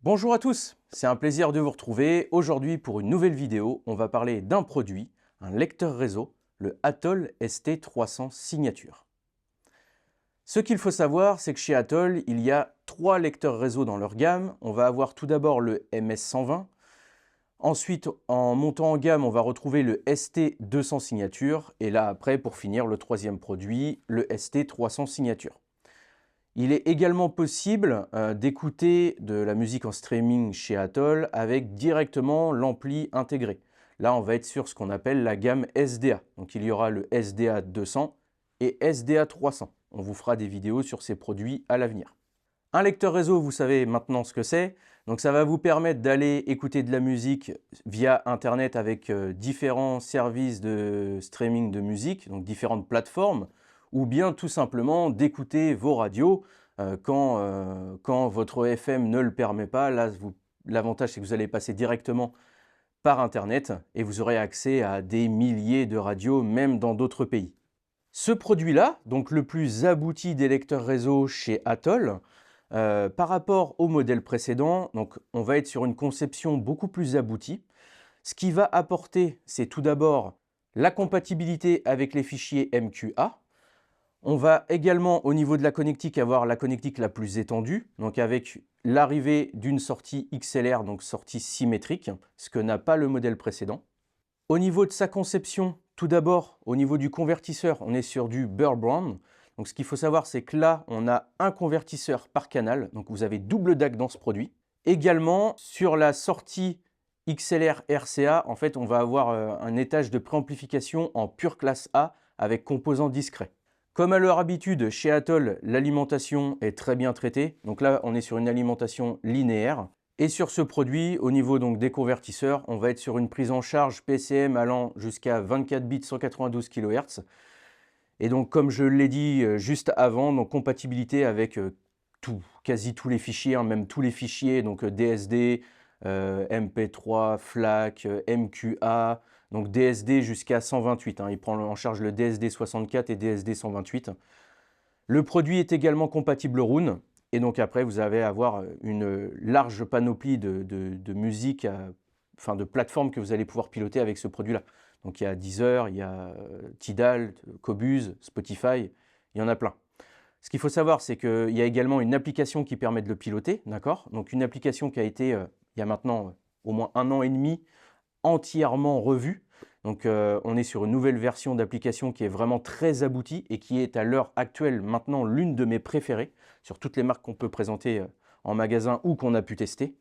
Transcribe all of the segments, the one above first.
Bonjour à tous, c'est un plaisir de vous retrouver. Aujourd'hui pour une nouvelle vidéo, on va parler d'un produit, un lecteur réseau, le Atoll ST300 Signature. Ce qu'il faut savoir, c'est que chez Atoll, il y a 3 lecteurs réseau dans leur gamme. On va avoir tout d'abord le MS120. Ensuite, en montant en gamme, on va retrouver le ST200 Signature. Et là après, pour finir, le troisième produit, le ST300 Signature. Il est également possible d'écouter de la musique en streaming chez Atoll avec directement l'ampli intégré. Là, on va être sur ce qu'on appelle la gamme SDA. Donc, il y aura le SDA 200 et SDA 300. On vous fera des vidéos sur ces produits à l'avenir. Un lecteur réseau, vous savez maintenant ce que c'est. Donc, ça va vous permettre d'aller écouter de la musique via Internet avec différents services de streaming de musique, donc différentes plateformes, ou bien tout simplement d'écouter vos radios quand votre FM ne le permet pas. Là, l'avantage, c'est que vous allez passer directement par Internet et vous aurez accès à des milliers de radios, même dans d'autres pays. Ce produit-là, donc le plus abouti des lecteurs réseau chez Atoll, par rapport au modèle précédent, donc on va être sur une conception beaucoup plus aboutie. Ce qui va apporter, c'est tout d'abord la compatibilité avec les fichiers MQA. On va également, au niveau de la connectique, avoir la connectique la plus étendue, donc avec l'arrivée d'une sortie XLR, donc sortie symétrique, ce que n'a pas le modèle précédent. Au niveau de sa conception, tout d'abord, au niveau du convertisseur, on est sur du Burr Brown. Donc ce qu'il faut savoir, c'est que là, on a un convertisseur par canal, donc vous avez double DAC dans ce produit. Également, sur la sortie XLR RCA, en fait, on va avoir un étage de préamplification en pure classe A avec composants discrets. Comme à leur habitude, chez Atoll, l'alimentation est très bien traitée. Donc là, on est sur une alimentation linéaire. Et sur ce produit, au niveau donc des convertisseurs, on va être sur une prise en charge PCM allant jusqu'à 24 bits 192 kHz. Et donc, comme je l'ai dit juste avant, donc compatibilité avec quasi tous les fichiers, même tous les fichiers, donc DSD, MP3, FLAC, MQA, donc DSD jusqu'à 128. Il prend en charge le DSD 64 et DSD 128. Le produit est également compatible Roon. Et donc après, vous allez avoir une large panoplie de musique, enfin de plateformes que vous allez pouvoir piloter avec ce produit-là. Donc il y a Deezer, il y a Tidal, Qobuz, Spotify, il y en a plein. Ce qu'il faut savoir, c'est qu'il y a également une application qui permet de le piloter, d'accord? Donc une application qui a été, il y a maintenant au moins 1 an et demi, entièrement revue. Donc on est sur une nouvelle version d'application qui est vraiment très aboutie et qui est à l'heure actuelle maintenant l'une de mes préférées sur toutes les marques qu'on peut présenter en magasin ou qu'on a pu tester.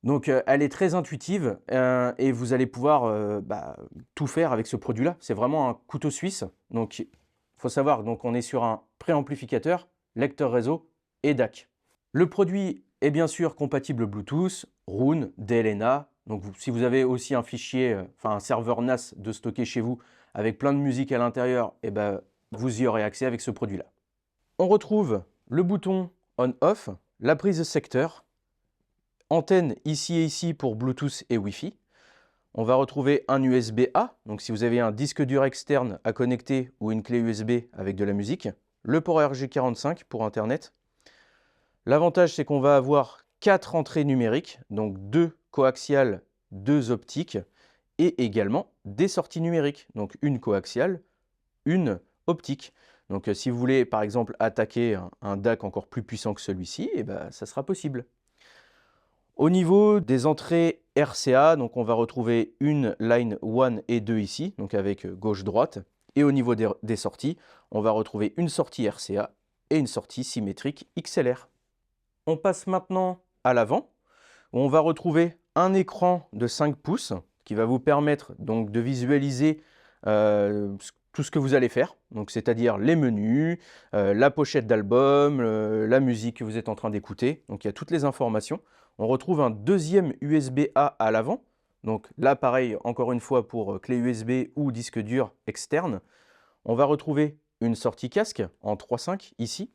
Donc elle est très intuitive et vous allez pouvoir tout faire avec ce produit-là. C'est vraiment un couteau suisse. Donc il faut savoir, donc on est sur un préamplificateur, lecteur réseau et DAC. Le produit est bien sûr compatible Bluetooth, Roon, DLNA. Donc si vous avez aussi un fichier, un serveur NAS de stocker chez vous avec plein de musique à l'intérieur, vous y aurez accès avec ce produit-là. On retrouve le bouton on-off, la prise de secteur, antenne ici et ici pour Bluetooth et Wi-Fi. On va retrouver un USB-A, donc si vous avez un disque dur externe à connecter ou une clé USB avec de la musique. Le port RJ45 pour Internet. L'avantage, c'est qu'on va avoir 4 entrées numériques, donc 2 coaxiales, 2 optiques, et également des sorties numériques, donc une coaxiale, une optique. Donc si vous voulez par exemple attaquer un DAC encore plus puissant que celui-ci, ça sera possible. Au niveau des entrées RCA, donc on va retrouver une line 1 et 2 ici, donc avec gauche-droite. Et au niveau des sorties, on va retrouver une sortie RCA et une sortie symétrique XLR. On passe maintenant à l'avant, où on va retrouver un écran de 5 pouces qui va vous permettre donc de visualiser tout ce que vous allez faire, donc c'est-à-dire les menus, la pochette d'album, la musique que vous êtes en train d'écouter. Donc il y a toutes les informations. On retrouve un deuxième USB-A à l'avant. Donc là, pareil, encore une fois pour clé USB ou disque dur externe. On va retrouver une sortie casque en 3.5 ici.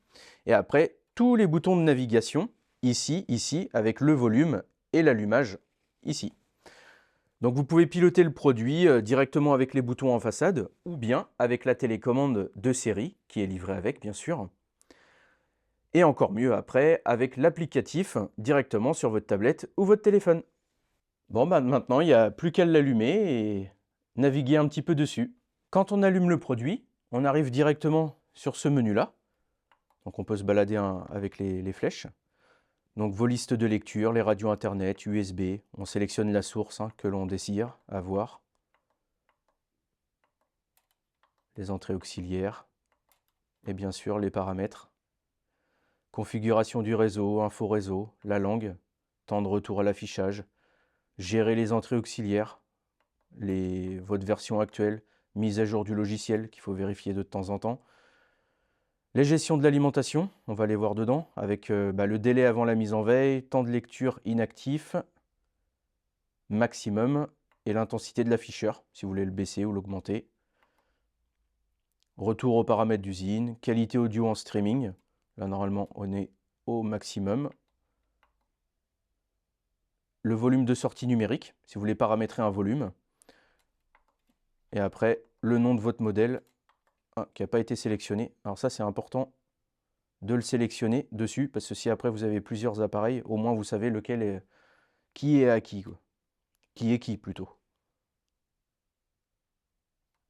Et après, tous les boutons de navigation ici, ici, avec le volume et l'allumage ici. Donc vous pouvez piloter le produit directement avec les boutons en façade ou bien avec la télécommande de série qui est livrée avec, bien sûr. Et encore mieux après, avec l'applicatif directement sur votre tablette ou votre téléphone. Bon, bah, maintenant, il n'y a plus qu'à l'allumer et naviguer un petit peu dessus. Quand on allume le produit, on arrive directement sur ce menu-là. Donc on peut se balader avec les flèches. Donc vos listes de lecture, les radios internet, USB, on sélectionne la source que l'on désire avoir. Les entrées auxiliaires et bien sûr les paramètres. Configuration du réseau, info réseau, la langue, temps de retour à l'affichage, gérer les entrées auxiliaires, votre version actuelle, mise à jour du logiciel qu'il faut vérifier de temps en temps. Les gestions de l'alimentation, on va les voir dedans, avec le délai avant la mise en veille, temps de lecture inactif, maximum, et l'intensité de l'afficheur, si vous voulez le baisser ou l'augmenter. Retour aux paramètres d'usine, qualité audio en streaming, là normalement on est au maximum. Le volume de sortie numérique, si vous voulez paramétrer un volume. Et après, le nom de votre modèle, qui n'a pas été sélectionné. Alors ça c'est important de le sélectionner dessus, parce que si après vous avez plusieurs appareils, au moins vous savez lequel est, qui est à qui, quoi. Qui est qui plutôt.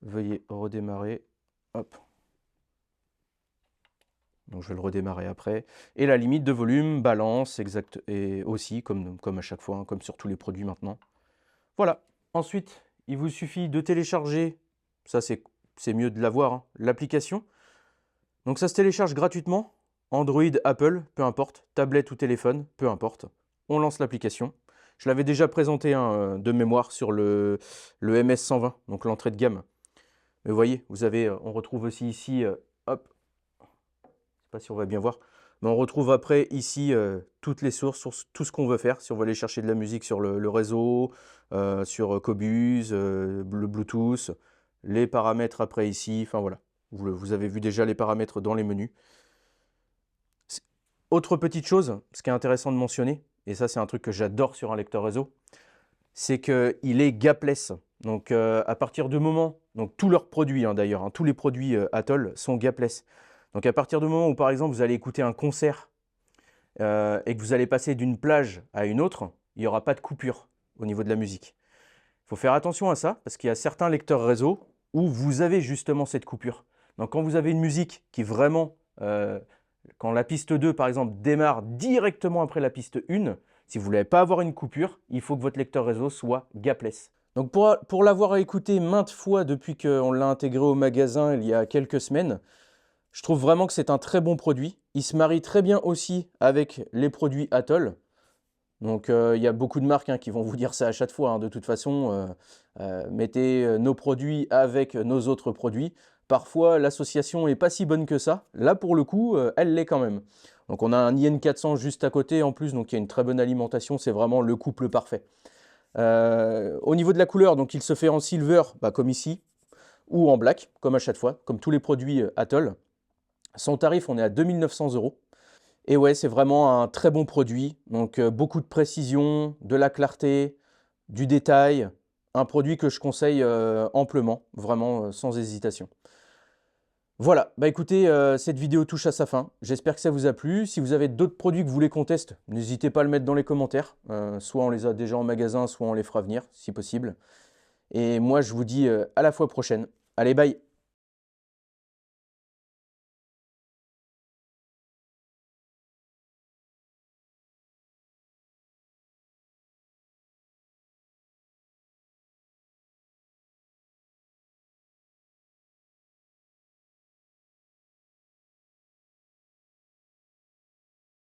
Veuillez redémarrer. Hop. Donc je vais le redémarrer après. Et la limite de volume, balance, exact, et aussi, comme à chaque fois, comme sur tous les produits maintenant. Voilà. Ensuite, il vous suffit de télécharger, ça c'est mieux de l'avoir, l'application. Donc ça se télécharge gratuitement, Android, Apple, peu importe, tablette ou téléphone, peu importe. On lance l'application. Je l'avais déjà présenté de mémoire sur le MS120, donc l'entrée de gamme. Mais vous voyez, on retrouve aussi ici, hop, je ne sais pas si on va bien voir, mais on retrouve après ici toutes les sources, sur tout ce qu'on veut faire. Si on veut aller chercher de la musique sur le réseau, sur Qobuz, le Bluetooth, les paramètres après ici, enfin voilà. Vous avez vu déjà les paramètres dans les menus. Autre petite chose, ce qui est intéressant de mentionner, et ça c'est un truc que j'adore sur un lecteur réseau, c'est qu'il est gapless. Donc à partir du moment, donc tous leurs produits d'ailleurs, tous les produits Atoll sont gapless. Donc à partir du moment où par exemple vous allez écouter un concert et que vous allez passer d'une plage à une autre, il n'y aura pas de coupure au niveau de la musique. Il faut faire attention à ça parce qu'il y a certains lecteurs réseau où vous avez justement cette coupure. Donc quand vous avez une musique qui vraiment, quand la piste 2 par exemple démarre directement après la piste 1, si vous ne voulez pas avoir une coupure, il faut que votre lecteur réseau soit gapless. Donc pour l'avoir écouté maintes fois depuis qu'on l'a intégré au magasin il y a quelques semaines, je trouve vraiment que c'est un très bon produit. Il se marie très bien aussi avec les produits Atoll. Donc il y a beaucoup de marques qui vont vous dire ça à chaque fois. De toute façon, mettez nos produits avec nos autres produits. Parfois, l'association n'est pas si bonne que ça. Là, pour le coup, elle l'est quand même. Donc on a un IN400 juste à côté en plus, donc il y a une très bonne alimentation. C'est vraiment le couple parfait. Au niveau de la couleur, donc il se fait en silver, comme ici, ou en black, comme à chaque fois, comme tous les produits Atoll. Son tarif, on est à 2900 €. Et ouais, c'est vraiment un très bon produit. Donc beaucoup de précision, de la clarté, du détail. Un produit que je conseille amplement, vraiment sans hésitation. Voilà, écoutez, cette vidéo touche à sa fin. J'espère que ça vous a plu. Si vous avez d'autres produits que vous voulez qu'on teste, n'hésitez pas à le mettre dans les commentaires. Soit on les a déjà en magasin, soit on les fera venir, si possible. Et moi, je vous dis à la fois prochaine. Allez, bye!